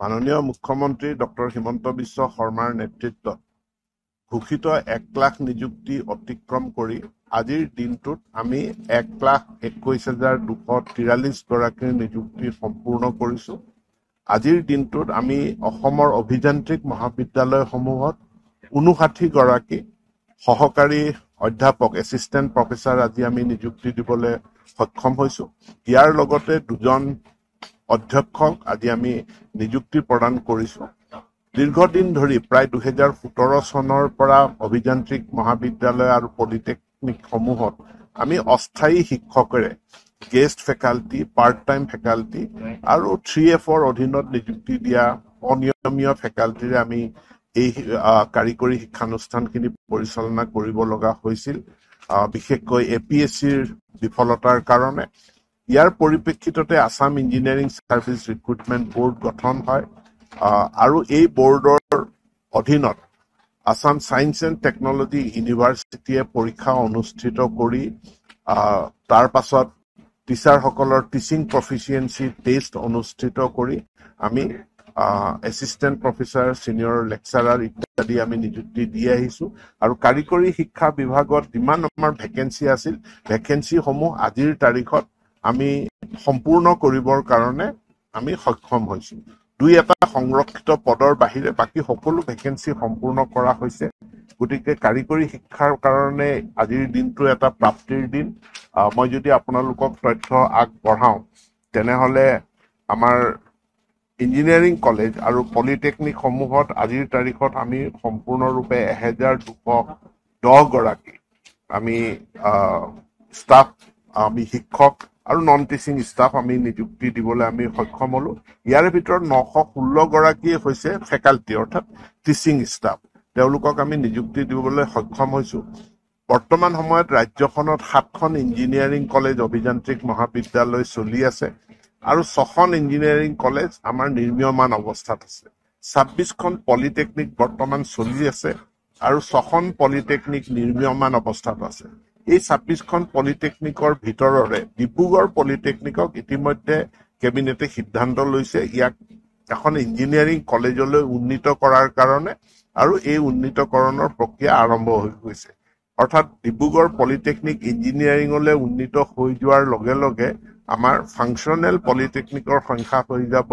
মাননীয় মুখ্যমন্ত্ৰী ডক্টৰ হিমন্ত বিশ্ব শৰ্মাৰ নেতৃত্বত ঘোষিত 1 লাখ নিযুক্তি অতিক্ৰম কৰি আজিৰ দিনটোত আমি 1,21,243 গৰাকীৰ নিযুক্তি সম্পূৰ্ণ কৰিছো। আজিৰ দিনটোত আমি অসমৰ অভিযান্ত্ৰিক মহাবিদ্যালয়সমূহত 59 গৰাকী সহকাৰী অধ্যাপক এছিষ্টেণ্ট প্ৰফেচাৰ আজি আমি নিযুক্তি দিবলৈ সক্ষম হৈছো। ইয়াৰ লগতে 2জন অধ্যক্ষক আজি আমি নিযুক্তি প্ৰদান কৰিছো। দীৰ্ঘদিন ধৰি প্ৰায় 2017 চনৰ পৰা অভিযান্ত্ৰিক মহাবিদ্যালয় আৰু পলিটেকনিক সমূহত আমি অস্থায়ী শিক্ষকেৰে guest faculty, part time faculty আৰু 3Fৰ অধীনত নিযুক্তি দিয়া অনিয়মীয় ফেকাল্টিৰে আমি এই কাৰিকৰী শিক্ষানুষ্ঠানখিনি পৰিচালনা কৰিব লগা হৈছিল, বিশেষকৈ APSCৰ বিফলতাৰ কাৰণে। ইয়াৰ পৰিপ্ৰেক্ষিততে Assam engineering service recruitment board গঠন হয় আৰু এই বোৰ্ডৰ অধীনত আসাম সায়েন্স এণ্ড টেকনলজি ইউনিভাৰ্চিটিয়ে পৰীক্ষা অনুষ্ঠিত কৰি তাৰ পাছত টিচাৰসকলৰ টিচিং প্ৰফিচিয়েঞ্চি টেষ্ট অনুষ্ঠিত কৰি আমি এছিষ্টেণ্ট প্ৰফেচাৰ, ছিনিয়ৰ লেকচাৰাৰ ইত্যাদি আমি নিযুক্তি দি আহিছো। আৰু কাৰিকৰী শিক্ষা বিভাগত যিমান আমাৰ ভেকেঞ্চি আছিল, ভেকেঞ্চিসমূহ আজিৰ তাৰিখত আমি সম্পূৰ্ণ কৰিবৰ কাৰণে আমি সক্ষম হৈছো। 2-এটা সংৰক্ষিত পদৰ বাহিৰে বাকী সকলো ভেকেঞ্চি সম্পূৰ্ণ কৰা হৈছে। গতিকে কাৰিকৰী শিক্ষাৰ কাৰণে আজিৰ দিনটো এটা প্ৰাপ্তিৰ দিন। মই যদি আপোনালোকক তথ্য আগবঢ়াওঁ তেনেহলে আমাৰ ইঞ্জিনিয়াৰিং কলেজ আৰু পলিটেকনিক সমূহত আজিৰ তাৰিখত আমি সম্পূৰ্ণৰূপে 1210 গৰাকী আমি ষ্টাফ, আমি শিক্ষক আৰু নন টিচিং ষ্টাফ আমি নিযুক্তি দিবলৈ আমি সক্ষম হলো। ইয়াৰে ভিতৰত 916 গৰাকী হৈছে ফেকাল্টি অৰ্থাৎ টিচিং ষ্টাফ, তেওঁলোকক আমি নিযুক্তি দিবলৈ সক্ষম হৈছো। বৰ্তমান সময়ত ৰাজ্যখনত 7খন ইঞ্জিনিয়াৰিং কলেজ অভিযান্ত্ৰিক মহাবিদ্যালয় চলি আছে আৰু 6খন ইঞ্জিনিয়াৰিং কলেজ আমাৰ নিৰ্মীয়মান অৱস্থাত আছে। 26খন পলিটেকনিক বৰ্তমান চলি আছে আৰু 6খন পলিটেকনিক নিৰ্মীয়মান অৱস্থাত আছে। এই 26খন পলিটেকনিকৰ ভিতৰৰে ডিব্ৰুগড় পলিটেকনিকক ইতিমধ্যে কেবিনেটে সিদ্ধান্ত লৈছে ইয়াক এখন ইঞ্জিনিয়াৰিং কলেজলৈ উন্নীত কৰাৰ কাৰণে, আৰু এই উন্নীতকৰণৰ প্ৰক্ৰিয়া আৰম্ভ হৈ গৈছে। অৰ্থাৎ ডিব্ৰুগড় পলিটেকনিক ইঞ্জিনিয়াৰিঙলৈ উন্নীত হৈ যোৱাৰ লগে লগে আমাৰ ফাংচনেল পলিটেকনিকৰ সংখ্যা হৈ যাব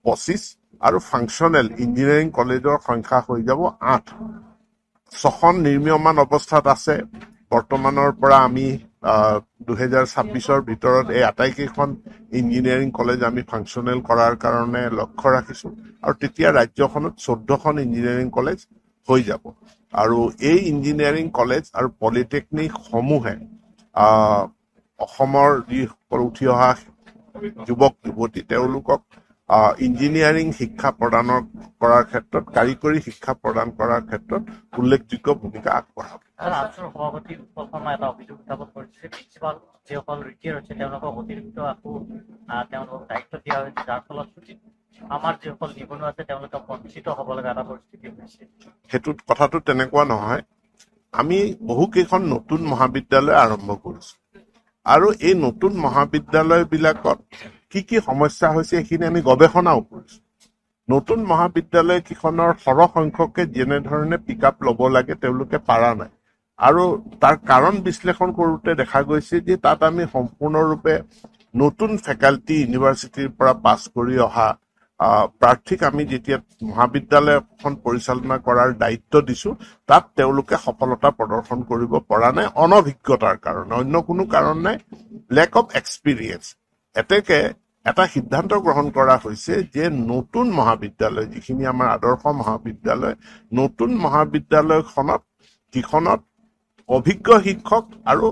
25 আৰু ফাংচনেল ইঞ্জিনিয়াৰিং কলেজৰ সংখ্যা হৈ যাব 8। 6খন নিৰ্মীয়মান অৱস্থাত আছে। বৰ্তমানৰ পৰা আমি 2026ৰ ভিতৰত এই আটাইকেইখন ইঞ্জিনিয়াৰিং কলেজ আমি ফাংচনেল কৰাৰ কাৰণে লক্ষ্য ৰাখিছো আৰু তেতিয়া ৰাজ্যখনত 14খন ইঞ্জিনিয়াৰিং কলেজ হৈ যাব। আৰু এই ইঞ্জিনিয়াৰিং কলেজ আৰু পলিটেকনিক সমূহে অসমৰ যিসকল উঠি অহা যুৱক যুৱতী তেওঁলোকক ইঞ্জিনিয়াৰিং শিক্ষা প্ৰদান কৰাৰ ক্ষেত্ৰত, কাৰিকৰী শিক্ষা প্ৰদান কৰাৰ ক্ষেত্ৰত উল্লেখযোগ্য ভূমিকা আগবঢ়াব। সভাপতি উৎপল শৰ্মাই এটা অভিযোগ উত্থাপন কৰিছে, প্ৰিন্সিপাল যিসকল ৰিটায়াৰ হৈছে তেওঁলোকক অতিৰিক্ত আকৌ তেওঁলোকক দায়িত্ব দিয়া হৈছে, যাৰ ফলত আমাৰ যিসকল নিবনুৱা আছে তেওঁলোকে বঞ্চিত হ'ব লগা এটা পৰিস্থিতি হৈছে। সেইটোত কথাটো তেনেকুৱা নহয়। আমি বহুকেইখন নতুন মহাবিদ্যালয় আৰম্ভ কৰিছো আৰু এই নতুন মহাবিদ্যালয় বিলাকত কি সমস্যা হৈছে সেইখিনি আমি গৱেষণাও কৰিছো। নতুন মহাবিদ্যালয় কেইখনৰ সৰহ সংখ্যকে যেনেধৰণে পিক আপ ল'ব লাগে তেওঁলোকে পাৰা নাই, আৰু তাৰ কাৰণ বিশ্লেষণ কৰোঁতে দেখা গৈছে যে তাত আমি সম্পূৰ্ণৰূপে নতুন ফেকাল্টি ইউনিভাৰ্চিটিৰ পৰা পাছ কৰি অহা প্ৰাৰ্থীক আমি যেতিয়া মহাবিদ্যালয়খন পৰিচালনা কৰাৰ দায়িত্ব দিছো তাত তেওঁলোকে সফলতা প্ৰদৰ্শন কৰিব পৰা নাই, অনভিজ্ঞতাৰ কাৰণে, অন্য কোনো কাৰণ নাই, লেক অফ এক্সপিৰিয়েঞ্চ। এতেকে এটা সিদ্ধান্ত গ্ৰহণ কৰা হৈছে যে নতুন মহাবিদ্যালয় যিখিনি আমাৰ আদৰ্শ মহাবিদ্যালয়, নতুন মহাবিদ্যালয়খনত কিখনত অভিজ্ঞ শিক্ষক আৰু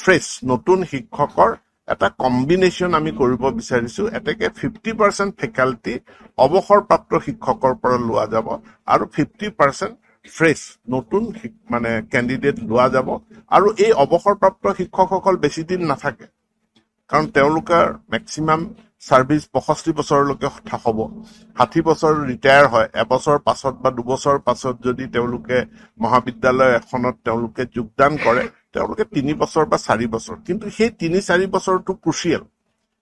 ফ্ৰেছ নতুন শিক্ষকৰ এটা কম্বিনেশ্যন আমি কৰিব বিচাৰিছো। এতেকে 50% ফেকাল্টি অৱসৰপ্ৰাপ্ত শিক্ষকৰ পৰা লোৱা যাব আৰু 50% ফ্ৰেছ নতুন মানে কেণ্ডিডেট লোৱা যাব। আৰু এই অৱসৰপ্ৰাপ্ত শিক্ষকসকল বেছি দিন নাথাকে, কাৰণ তেওঁলোকৰ মেক্সিমাম ছাৰ্ভিচ 65 বছৰলৈকে হ'ব। 60 বছৰ ৰিটায়াৰ হয়, এবছৰ পাছত বা 2 বছৰ পাছত যদি তেওঁলোকে মহাবিদ্যালয় এখনত তেওঁলোকে যোগদান কৰে তেওঁলোকে 3 বছৰ বা 4 বছৰ, কিন্তু সেই 3-4 বছৰটো ক্ৰুচিয়েল।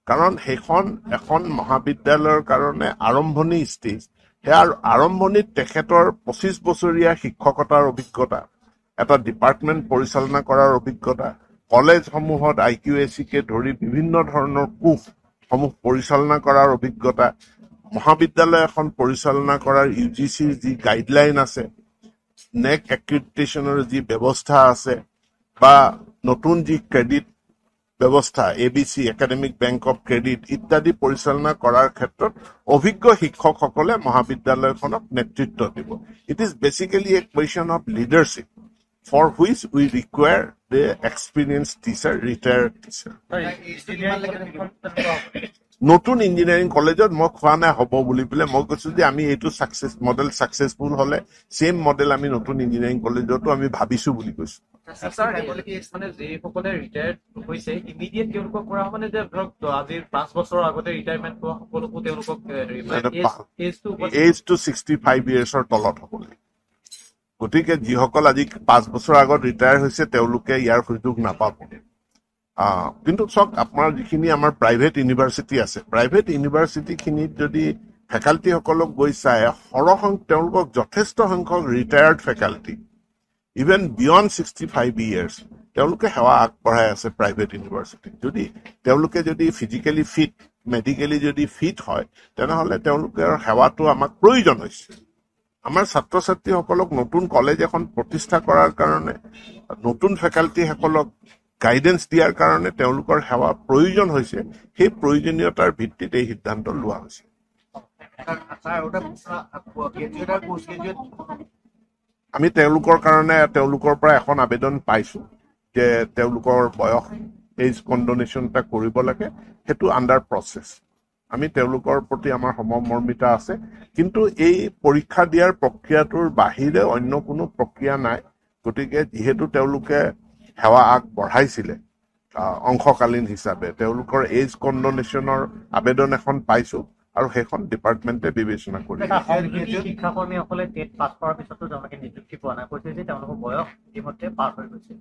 কাৰণ সেইখন এখন মহাবিদ্যালয়ৰ কাৰণে আৰম্ভণি ষ্টেজ। সেয়া আৰম্ভণিত তেখেতৰ 25 বছৰীয়া শিক্ষকতাৰ অভিজ্ঞতা, এটা ডিপাৰ্টমেণ্ট পৰিচালনা কৰাৰ অভিজ্ঞতা, কলেজসমূহত IQAC-কে ধৰি বিভিন্ন ধৰণৰ কোষসমূহ পৰিচালনা কৰাৰ অভিজ্ঞতা, মহাবিদ্যালয় এখন পৰিচালনা কৰাৰ UGCৰ যি গাইডলাইন আছে, নেক এক্ৰিডিটেশ্যনৰ যি ব্যৱস্থা আছে, বা নতুন যি ক্ৰেডিট ব্যৱস্থা ABC academic bank of credit ইত্যাদি পৰিচালনা কৰাৰ ক্ষেত্ৰত অভিজ্ঞ শিক্ষকসকলে মহাবিদ্যালয়খনক নেতৃত্ব দিব। It is basically A question of leadership for which we require the experienced teacher, retired teacher. নতুন ইঞ্জিনিয়াৰিং কলেজত মই খোৱা নাই হ'ব বুলি পেলাই মই কৈছো যে আমি এইটো মডেল সাকসেসফুল হলে সেম মডেল আমি নতুন ইঞ্জিনিয়াৰিং কলেজতো আমি ভাবিছো বুলি কৈছো। স্যাৰ মানে যে সকলে ৰিটায়াৰ্ড হৈছে ইমিডিয়েট তেওঁলোকক কৰা মানে যে ধৰক আজি 5 বছৰৰ আগতে ৰিটায়াৰমেন্ট হোৱা সকলকো তেওঁলোকক এজ টু 65 ইয়াৰ্ছৰ তলত হ'ব লাগে। গতিকে যিসকল আজি 5 বছৰ আগত ৰিটায়াৰ হৈছে তেওঁলোকে ইয়াৰ সুযোগ নাপাব। কিন্তু চাওক আপোনাৰ যিখিনি আমাৰ প্ৰাইভেট ইউনিভাৰ্চিটি আছে, প্ৰাইভেট ইউনিভাৰ্চিটিখিনিত যদি ফেকাল্টিসকলক গৈ চাই তেওঁলোকক যথেষ্ট সংখ্যক retired faculty even beyond 65 years তেওঁলোকে সেৱা আগবঢ়াই আছে প্ৰাইভেট ইউনিভাৰ্চিটিত। যদি তেওঁলোকে যদি ফিজিকেলি ফিট, মেডিকেলি যদি ফিট হয় তেনেহ'লে তেওঁলোকৰ সেৱাটো আমাক প্ৰয়োজন হৈছে। আমাৰ ছাত্ৰ ছাত্ৰীসকলক নতুন কলেজ এখন প্ৰতিষ্ঠা কৰাৰ কাৰণে, নতুন ফেকাল্টিসকলক গাইডেন্স দিয়াৰ কাৰণে তেওঁলোকৰ সেৱা প্ৰয়োজন হৈছে। সেই প্ৰয়োজনীয়তাৰ ভিত্তিত এই সিদ্ধান্ত লোৱা হৈছে। আমি তেওঁলোকৰ কাৰণে তেওঁলোকৰ পৰা এখন আবেদন পাইছো যে তেওঁলোকৰ বয়স এজ কণ্ডনেশ্যন এটা কৰিব লাগে, সেইটো আণ্ডাৰ প্ৰচেছ। আমি তেওঁলোকৰ প্ৰতি আমাৰ সমমৰ্মিতা আছে, কিন্তু এই পৰীক্ষা দিয়াৰ প্ৰক্ৰিয়াটোৰ বাহিৰে অন্য কোনো প্ৰক্ৰিয়া নাই। গতিকে যিহেতু তেওঁলোকে সেৱা আগবঢ়াইছিলে অংশকালীন হিচাপে, তেওঁলোকৰ এজ কণ্ডনেশ্যনৰ আবেদন এখন পাইছো আৰু সেইখন ডিপাৰ্টমেণ্টে বিবেচনা কৰিব। শিক্ষাকৰ্মীসকলে টেট পাছ কৰাৰ পিছতো তেওঁলোকে নিযুক্তি পোৱা নাই, কৈছে যে তেওঁলোকৰ বয়স ইতিমধ্যে পাৰ হৈ গৈছে।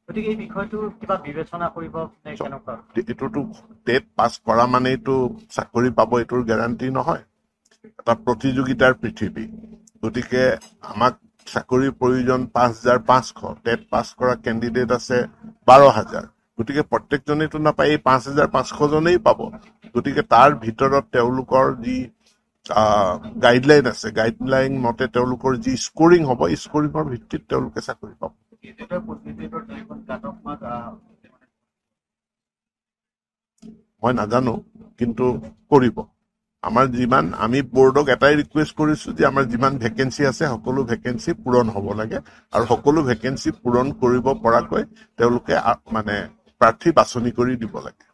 গতিকে এই বিষয়টো কিবা বিবেচনা কৰিব নে কেনেকুৱা? এইটোতো টেট পাছ কৰা মানেইতো চাকৰি পাব এইটোৰ গেৰাণ্টি নহয়। এটা প্ৰতিযোগিতাৰ পৃথিৱী। গতিকে আমাক চাকৰিৰ প্ৰয়োজন 5,500, টেট পাছ কৰা কেণ্ডিডেট আছে 12,000। গতিকে প্ৰত্যেকজনেইতো নাপায়, এই 5,500 জনেই পাব। গতিকে তাৰ ভিতৰত তেওঁলোকৰ যি গাইডলাইন আছে, গাইডলাইন মতে তেওঁলোকৰ যি স্কোৰিং হ'ব, এই স্কোৰিঙৰ ভিত্তিত তেওঁলোকে চাকৰি পাব। মই নাজানো, কিন্তু কৰিব। আমি বোৰ্ডক এটাই ৰিকুৱেষ্ট কৰিছো যে আমাৰ যিমান ভেকেঞ্চি আছে সকলো ভেকেঞ্চি পূৰণ হ'ব লাগে, আৰু সকলো ভেকেঞ্চি পূৰণ কৰিব পৰাকৈ তেওঁলোকে মানে প্ৰাৰ্থী বাছনি কৰি দিব লাগে।